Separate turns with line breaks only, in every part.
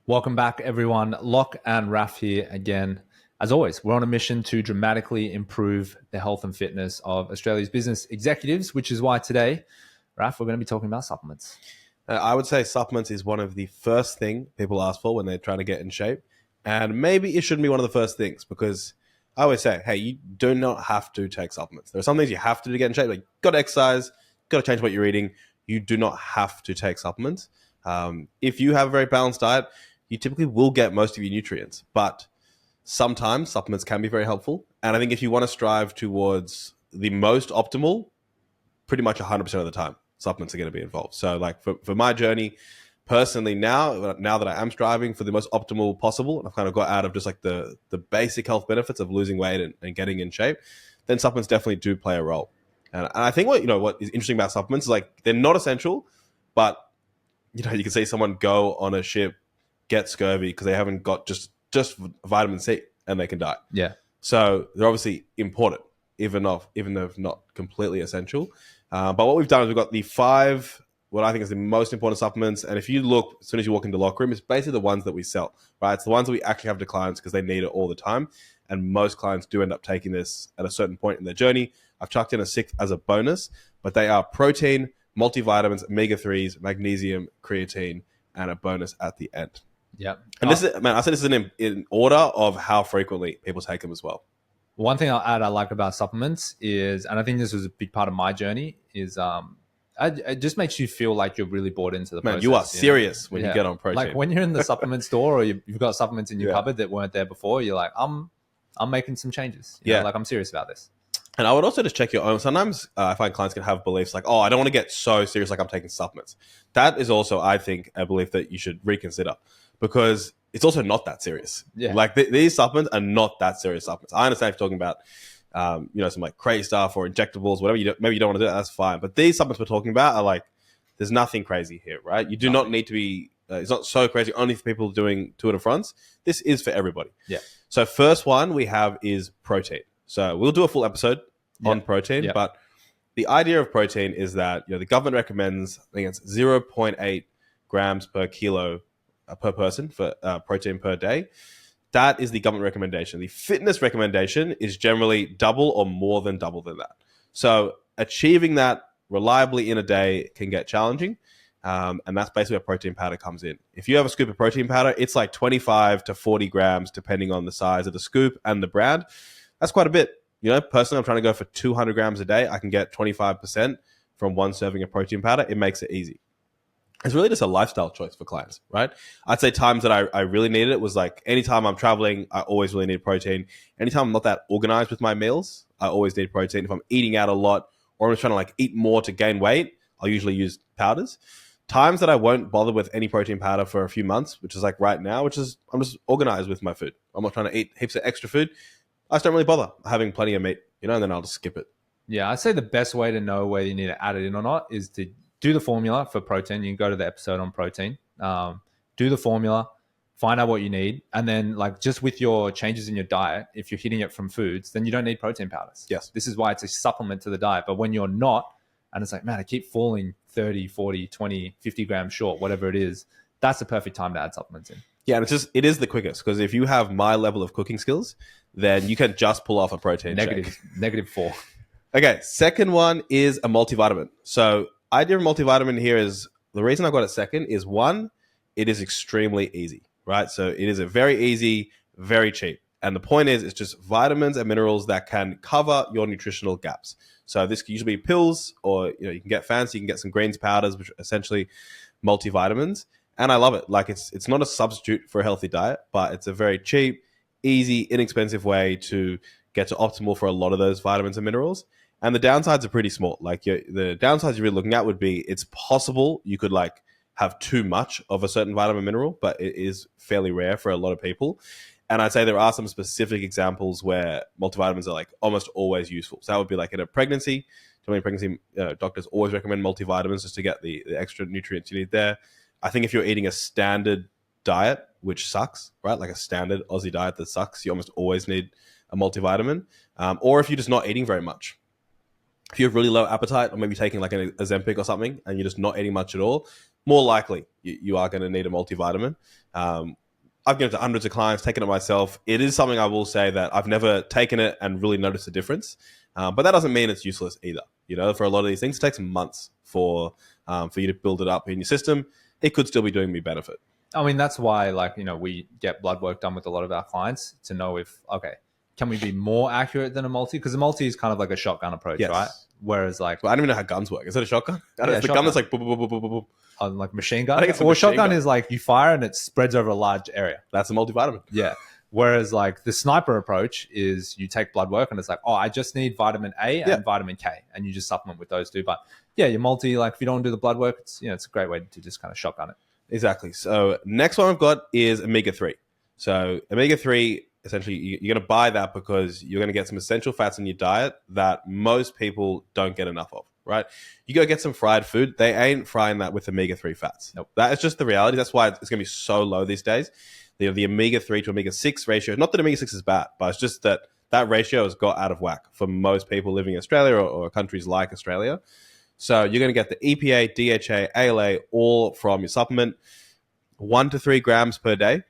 Welcome back, everyone. Lach and Raph here again. As always, we're on a mission to dramatically improve the health and fitness of Australia's business executives, which is why today, Raph, we're going to be talking about supplements.
I would say supplements is one of the first thing people ask for when they're trying to get in shape. And maybe it shouldn't be one of the first things because I always say, hey, you do not have to take supplements. There are some things you have to do to get in shape. Like, got to exercise, got to change what you're eating. You do not have to take supplements. If you have a very balanced diet, you typically will get most of your nutrients. But sometimes supplements can be very helpful. And I think if you want to strive towards the most optimal, pretty much 100% of the time, supplements are going to be involved. So like for my journey personally now that I am striving for the most optimal possible, and I've kind of got out of just like the basic health benefits of losing weight and getting in shape, then supplements definitely do play a role. And I think what is interesting about supplements is like they're not essential, but you can see someone go on a ship, get scurvy because they haven't got just vitamin C and they can die.
Yeah.
So they're obviously important, even though not completely essential. But what we've done is we've got the 5, what I think is the most important supplements. And if you look, as soon as you walk into the locker room, it's basically the ones that we sell, right? It's the ones that we actually have to clients because they need it all the time. And most clients do end up taking this at a certain point in their journey. I've chucked in a 6th as a bonus, but they are protein, multivitamins, omega-3s, magnesium, creatine, and a bonus at the end.
Yeah.
And this is, man, I said this is in order of how frequently people take them as well.
One thing I'll add I like about supplements is, and I think this was a big part of my journey, is it just makes you feel like you're really bought into the process.
You are serious when you get on protein.
Like when you're in the supplement store or you've got supplements in your cupboard that weren't there before, you're like, I'm making some changes. You know, like I'm serious about this.
And I would also just check your own. Sometimes I find clients can have beliefs like, oh, I don't want to get so serious like I'm taking supplements. That is also, I think, a belief that you should reconsider because it's also not that serious.
Yeah.
Like these supplements are not that serious supplements. I understand if you're talking about, some like crazy stuff or injectables, whatever maybe you don't want to do that, that's fine. But these supplements we're talking about are like, there's nothing crazy here, right? You do not need to be, it's not so crazy only for people doing Tour de France. This is for everybody.
Yeah.
So first one we have is protein. So we'll do a full episode on protein, but the idea of protein is that the government recommends, I think it's 0.8 grams per kilo per person for protein per day. That is the government recommendation. The fitness recommendation is generally double or more than double than that. So achieving that reliably in a day can get challenging. And that's basically where protein powder comes in. If you have a scoop of protein powder, it's like 25 to 40 grams, depending on the size of the scoop and the brand. That's quite a bit. Personally, I'm trying to go for 200 grams a day. I can get 25% from one serving of protein powder. It makes it easy. It's really just a lifestyle choice for clients, right? I'd say times that I really needed it was like anytime I'm traveling, I always really need protein. Anytime I'm not that organized with my meals, I always need protein. If I'm eating out a lot or I'm just trying to like eat more to gain weight, I'll usually use powders. Times that I won't bother with any protein powder for a few months, which is like right now, which is I'm just organized with my food. I'm not trying to eat heaps of extra food. I just don't really bother having plenty of meat, and then I'll just skip it.
Yeah, I'd say the best way to know whether you need to add it in or not is to do the formula for protein. You can go to the episode on protein, do the formula, find out what you need. And then like just with your changes in your diet, if you're hitting it from foods, then you don't need protein powders.
Yes.
This is why it's a supplement to the diet. But when you're not, and it's like, man, I keep falling 30, 40, 20, 50 grams short, whatever it is, that's the perfect time to add supplements in.
Yeah, and it is the quickest because if you have my level of cooking skills, then you can just pull off a protein shake.
-4.
Okay, second one is a multivitamin. So idea of multivitamin here is, the reason I got it second is one, it is extremely easy, right? So it is a very easy, very cheap. And the point is, it's just vitamins and minerals that can cover your nutritional gaps. So this can usually be pills or, you can get fancy, you can get some greens powders, which are essentially multivitamins. And I love it. Like it's not a substitute for a healthy diet, but it's a very cheap, easy, inexpensive way to get to optimal for a lot of those vitamins and minerals. And the downsides are pretty small. Like the downsides you're really looking at would be, it's possible you could like have too much of a certain vitamin mineral, but it is fairly rare for a lot of people. And I'd say there are some specific examples where multivitamins are like almost always useful. So that would be like in a pregnancy. During pregnancy, doctors always recommend multivitamins just to get the extra nutrients you need there. I think if you're eating a standard diet, which sucks, right? Like a standard Aussie diet that sucks, you almost always need a multivitamin. Or if you're just not eating very much. If you have really low appetite or maybe taking like an Ozempic or something and you're just not eating much at all, more likely you are going to need a multivitamin. I've given it to hundreds of clients, taken it myself. It is something I will say that I've never taken it and really noticed a difference. But that doesn't mean it's useless either. For a lot of these things, it takes months for you to build it up in your system. It could still be doing me benefit.
I mean, that's why, we get blood work done with a lot of our clients to know if, okay, can we be more accurate than a multi? Because a multi is kind of like a shotgun approach,
Yes.
right? Whereas
well, I don't even know how guns work. Is it a shotgun? The gun that's like boop, boop, boop, boop, boop, boop.
Like machine gun.
I think it's
a shotgun is like you fire and it spreads over a large area.
That's a multivitamin.
Yeah. Whereas like the sniper approach is you take blood work and it's like, oh, I just need vitamin A and vitamin K, and you just supplement with those two. But yeah, your multi, like if you don't do the blood work, it's it's a great way to just kind of shotgun it.
Exactly. So next one I've got is omega-3. So omega-3, essentially, you're going to buy that because you're going to get some essential fats in your diet that most people don't get enough of, right? You go get some fried food. They ain't frying that with omega-3 fats.
Nope. That
is just the reality. That's why it's going to be so low these days. The omega-3 to omega-6 ratio, not that omega-6 is bad, but it's just that ratio has got out of whack for most people living in Australia or countries like Australia. So you're going to get the EPA, DHA, ALA, all from your supplement, 1 to 3 grams per day.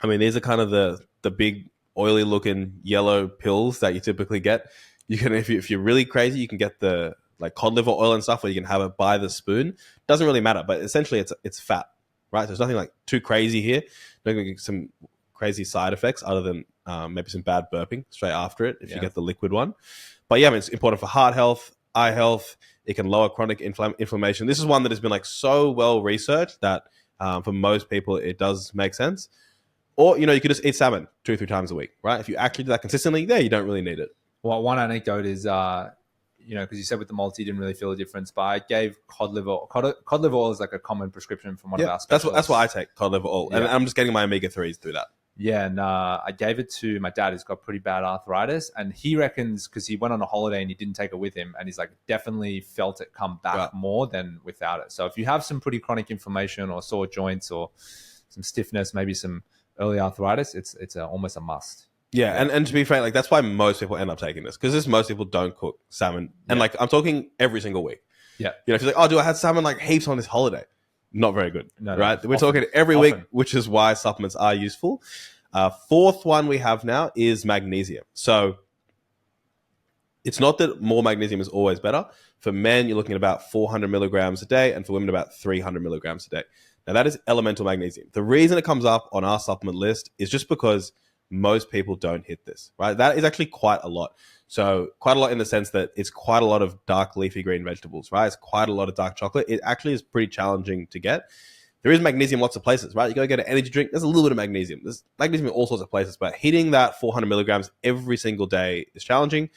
I mean, these are kind of the big oily looking yellow pills that you typically get. You can, if you're really crazy, you can get the like cod liver oil and stuff where you can have it by the spoon. Doesn't really matter, but essentially it's fat, right? So there's nothing like too crazy here. Not going to get some crazy side effects other than maybe some bad burping straight after it if you get the liquid one. But yeah, I mean, it's important for heart health, eye health. It can lower chronic inflammation. This is one that has been like so well researched that for most people it does make sense. Or you could just eat salmon 2 or 3 times a week, right? If you actually do that consistently, you don't really need it.
Well, one anecdote is, because you said with the multi you didn't really feel a difference, but I gave cod liver oil is like a common prescription from one of our specialists.
That's what I take, cod liver oil, and I'm just getting my omega-3s through that.
Yeah, and I gave it to my dad who's got pretty bad arthritis, and he reckons because he went on a holiday and he didn't take it with him, and he's like definitely felt it come back more than without it. So if you have some pretty chronic inflammation or sore joints or some stiffness, maybe some early arthritis, it's almost a must.
Yeah, and to be frank, like that's why most people end up taking this, because most people don't cook salmon, and like I'm talking every single week.
Yeah,
if you're like, oh, do I have salmon like heaps on this holiday? Not very good, right? We're
often,
talking every week, which is why supplements are useful. Fourth one we have now is magnesium. So it's not that more magnesium is always better. For men, you're looking at about 400 milligrams a day, and for women, about 300 milligrams a day. Now, that is elemental magnesium. The reason it comes up on our supplement list is just because most people don't hit this, right? That is actually quite a lot. So quite a lot in the sense that it's quite a lot of dark leafy green vegetables, right? It's quite a lot of dark chocolate. It actually is pretty challenging to get. There is magnesium lots of places, right? You go get an energy drink, there's a little bit of magnesium. There's magnesium in all sorts of places, but hitting that 400 milligrams every single day is challenging.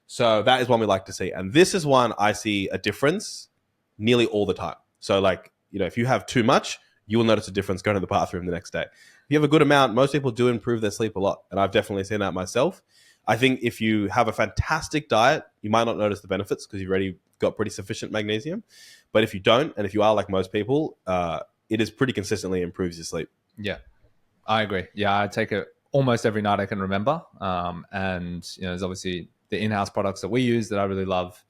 So that is one we like to see. And this is one I see a difference nearly all the time. So like, if you have too much, you will notice a difference going to the bathroom the next day. If you have a good amount, most people do improve their sleep a lot. And I've definitely seen that myself. I think if you have a fantastic diet, you might not notice the benefits because you've already got pretty sufficient magnesium. But if you don't, and if you are like most people, it is pretty consistently improves your sleep.
Yeah, I agree. Yeah, I take it almost every night I can remember. And, there's obviously the in-house products that we use that I really love.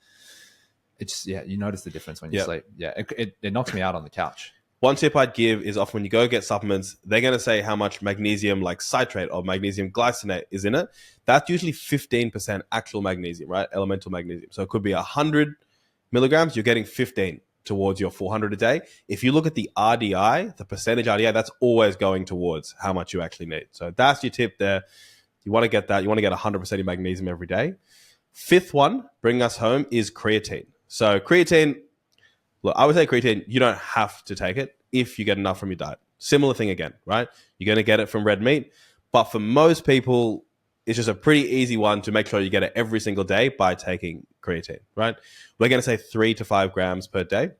It's just, you notice the difference when you sleep. Yeah, it knocks me out on the couch.
One tip I'd give is often when you go get supplements, they're going to say how much magnesium like citrate or magnesium glycinate is in it. That's usually 15% actual magnesium, right? Elemental magnesium. So it could be 100 milligrams. You're getting 15 towards your 400 a day. If you look at the RDI, the percentage RDI, that's always going towards how much you actually need. So that's your tip there. You want to get that. You want to get 100% of magnesium every day. Fifth one, bringing us home, is creatine. So creatine, look, I would say creatine, you don't have to take it if you get enough from your diet. Similar thing again, right? You're going to get it from red meat. But for most people, it's just a pretty easy one to make sure you get it every single day by taking creatine, right? We're going to say 3 to 5 grams per day.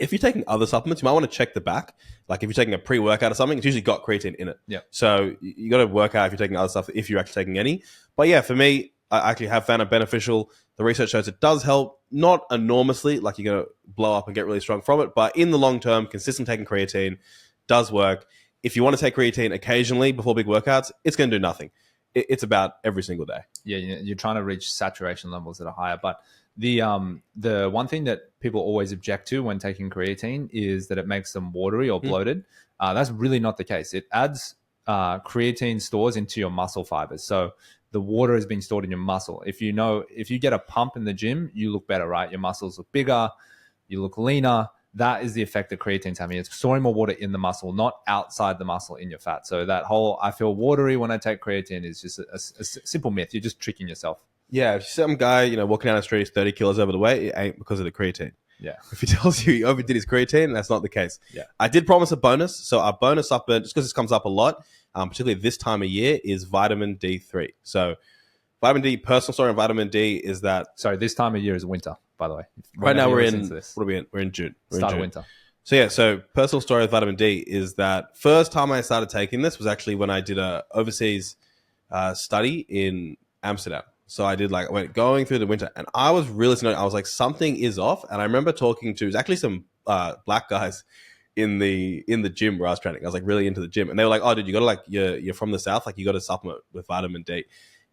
If you're taking other supplements, you might want to check the back. Like if you're taking a pre-workout or something, it's usually got creatine in it. Yeah. So you got to work out if you're taking other stuff, if you're actually taking any. But yeah, for me, I actually have found it beneficial. The research shows it does help, not enormously, like you're going to blow up and get really strong from it. But in the long term, consistent taking creatine does work. If you want to take creatine occasionally before big workouts, it's going to do nothing. It's about every single day.
Yeah, you're trying to reach saturation levels that are higher. But The one thing that people always object to when taking creatine is that it makes them watery or bloated. That's really not the case. It adds creatine stores into your muscle fibers. So the water is being stored in your muscle. If you get a pump in the gym, you look better, right? Your muscles look bigger, you look leaner. That is the effect that creatine's having. It's storing more water in the muscle, not outside the muscle in your fat. So that whole I feel watery when I take creatine is just a simple myth. You're just tricking yourself.
Yeah, if some guy, walking down the street is 30 kilos over the weight, it ain't because of the creatine.
Yeah.
If he tells you he overdid his creatine, that's not the case.
Yeah.
I did promise a bonus. So our bonus supplement, just because this comes up a lot, particularly this time of year, is vitamin D3. So vitamin D, personal story on vitamin D is that...
Sorry, this time of year is winter, by the way.
Right now we're in... What are we in? We're in June.
Start of winter.
So yeah, so personal story with vitamin D is that first time I started taking this was actually when I did a overseas study in Amsterdam. So I went going through the winter, and I was really snowed. I was like, something is off. And I remember talking to, it was actually some black guys in the gym where I was training. I was like really into the gym, and they were like, "Oh, dude, you got to you're from the South, you got to supplement with vitamin D."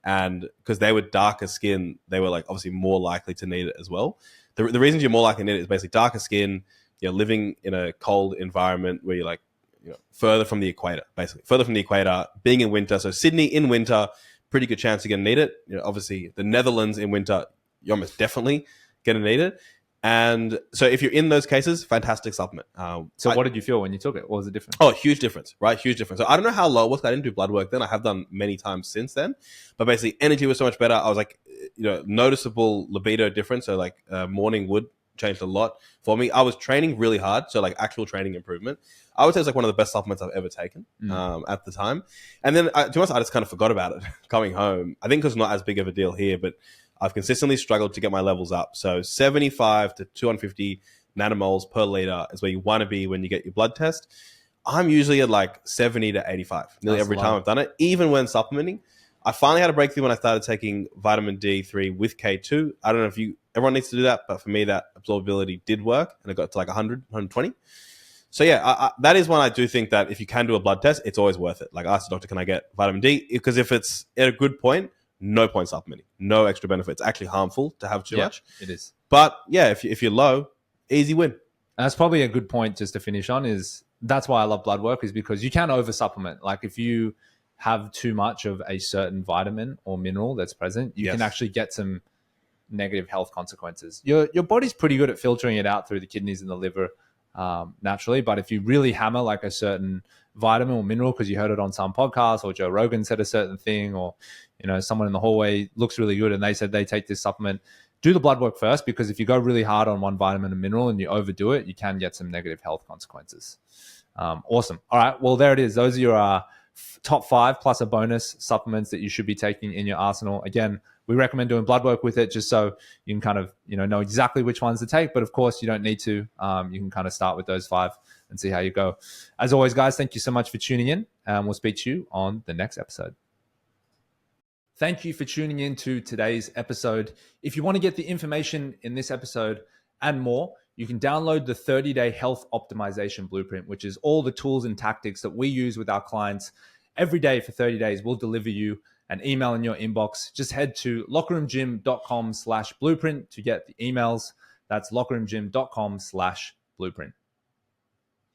And because they were darker skin, they were obviously more likely to need it as well. The reasons you're more likely to need it is basically darker skin, living in a cold environment where you're further from the equator, being in winter. So Sydney in winter, pretty good chance you're going to need it. Obviously, the Netherlands in winter, you're almost definitely going to need it. And so if you're in those cases, fantastic supplement.
So what did you feel when you took it? What was the difference?
Oh, huge difference, right? Huge difference. So I don't know how low it was. I didn't do blood work then. I have done many times since then. But basically, energy was so much better. I was noticeable libido difference. So morning wood changed a lot for me. I was training really hard. So actual training improvement. I would say it's one of the best supplements I've ever taken at the time. And then, to be honest, I just kind of forgot about it coming home. I think it's not as big of a deal here, but I've consistently struggled to get my levels up. So 75 to 250 nanomoles per liter is where you want to be when you get your blood test. I'm usually at 70 to 85 nearly every time I've done it, even when supplementing. I finally had a breakthrough when I started taking vitamin D3 with K2. I don't know if everyone needs to do that, but for me, that absorbability did work, and it got to 100, 120. So yeah, that is one I do think that if you can do a blood test, it's always worth it. Ask the doctor, can I get vitamin D? Because if it's at a good point, no point supplementing, no extra benefit. It's actually harmful to have too much.
It is.
But yeah, if you're low, easy win.
And that's probably a good point just to finish on is that's why I love blood work is because you can over supplement. If you have too much of a certain vitamin or mineral that's present, you can actually get some negative health consequences. Your body's pretty good at filtering it out through the kidneys and the liver naturally. But if you really hammer a certain vitamin or mineral because you heard it on some podcast or Joe Rogan said a certain thing or someone in the hallway looks really good and they said they take this supplement, do the blood work first, because if you go really hard on one vitamin and mineral and you overdo it, you can get some negative health consequences. Awesome. All right, well, there it is. Those are your top 5 plus a bonus supplements that you should be taking in your arsenal. Again, we recommend doing blood work with it just so you can kind of know exactly which ones to take, but of course you don't need to. You can kind of start with those 5 and see how you go. As always, guys, thank you so much for tuning in, and we'll speak to you on the next episode. Thank you for tuning in to today's episode. If you want to get the information in this episode and more, you can download the 30-day health optimization blueprint, which is all the tools and tactics that we use with our clients every day for 30 days. We'll deliver you an email in your inbox. Just head to lockerroomgym.com/blueprint to get the emails. That's lockerroomgym.com/blueprint.